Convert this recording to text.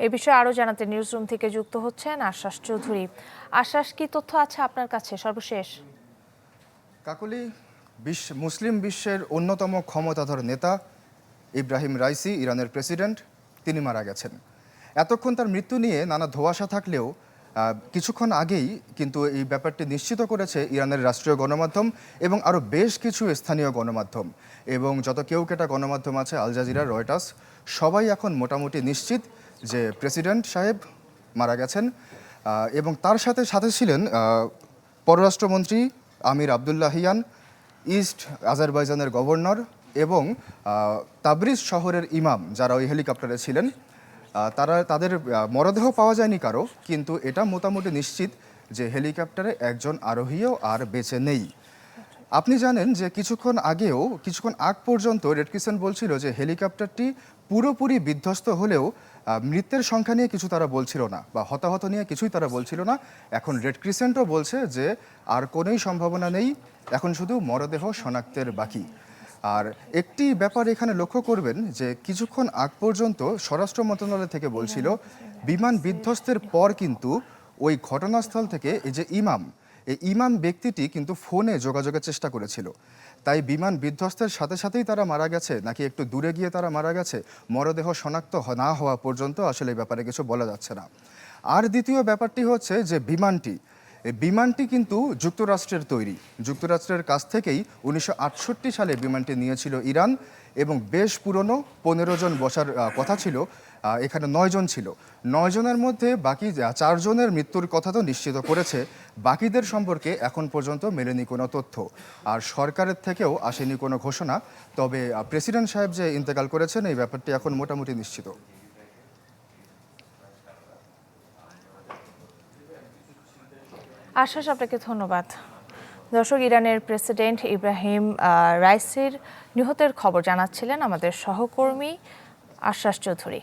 এই বিষয়ে আরো জানাতে নিউজরুম থেকে যুক্ত হচ্ছেন আশ্বাস চৌধুরী। আশ্বাস, কি তথ্য আছে আপনার কাছে সর্বশেষ? কাকলি, মুসলিম বিশ্বের অন্যতম ক্ষমতাধর নেতা ইব্রাহিম রাইসি, ইরানের প্রেসিডেন্ট, তিনি মারা গেছেন। এতক্ষণ তার মৃত্যু নিয়ে নানা ধোঁয়াশা থাকলেও কিছুক্ষণ আগেই কিন্তু এই ব্যাপারটি নিশ্চিত করেছে ইরানের রাষ্ট্রীয় গণমাধ্যম এবং আরও বেশ কিছু স্থানীয় গণমাধ্যম এবং যত কেউকেটা গণমাধ্যম আছে, আল জাজিরা, রয়টার্স, সবাই এখন মোটামুটি নিশ্চিত যে প্রেসিডেন্ট সাহেব মারা গেছেন। এবং তার সাথে সাথে ছিলেন পররাষ্ট্রমন্ত্রী আমির আবদুল্লাহিয়ান, ইস্ট আজারবাইজানের গভর্নর এবং তাবরিজ শহরের ইমাম, যারা ওই হেলিকপ্টারে ছিলেন। তাদের মরদেহ পাওয়া যায়নি কারো, কিন্তু এটা মোটামুটি নিশ্চিত যে হেলিকপ্টারে একজন আরোহীও আর বেঁচে নেই। আপনি জানেন যে কিছুক্ষণ আগ পর্যন্ত রেড ক্রিসেন্ট বলছিল যে হেলিকপ্টারটি পুরোপুরি বিধ্বস্ত হলেও মৃতের সংখ্যা নিয়ে কিছু তারা বলছিল না, বা হতাহত নিয়ে কিছুই তারা বলছিল না। এখন রেড ক্রিসেন্টও বলছে যে আর কোনোই সম্ভাবনা নেই, এখন শুধু মরদেহ শনাক্তের বাকি। আর একটি ব্যাপার এখানে লক্ষ্য করবেন যে কিছুক্ষণ আগ পর্যন্ত স্বরাষ্ট্র মন্ত্রণালয় থেকে বলছিল বিমান বিধ্বস্তের পর কিন্তু ওই ঘটনাস্থল থেকে এই ইমাম ব্যক্তিটি কিন্তু ফোনে যোগাযোগের চেষ্টা করেছিল। তাই বিমান বিধ্বস্তের সাথে সাথেই তারা মারা গেছে নাকি একটু দূরে গিয়ে তারা মারা গেছে, মরদেহ শনাক্ত না হওয়া পর্যন্ত আসলে এই ব্যাপারে কিছু বলা যাচ্ছে না। আর দ্বিতীয় ব্যাপারটি হচ্ছে যে বিমানটি কিন্তু যুক্তরাষ্ট্রের তৈরি। যুক্তরাষ্ট্রের কাছ থেকেই 1968 সালে বিমানটি নিয়েছিল ইরান এবং বেশ পুরনো, 15 জন বসার কথা ছিল, এখানে 9 জন ছিল। 9 জনের মধ্যে বাকি 4 জনের মৃত্যুর কথা তো নিশ্চিত করেছে, বাকিদের সম্পর্কে এখন পর্যন্ত মেলেনি কোনো তথ্য, আর সরকারের থেকেও আসেনি কোনো ঘোষণা। তবে প্রেসিডেন্ট সাহেব যে ইন্তেকাল করেছেন এই ব্যাপারটি এখন মোটামুটি নিশ্চিত। আশ্বাস, আপনাকে ধন্যবাদ। দর্শক, ইরানের প্রেসিডেন্ট ইব্রাহিম রাইসির নিহতের খবর জানাচ্ছিলেন আমাদের সহকর্মী আশ্বাস চৌধুরী।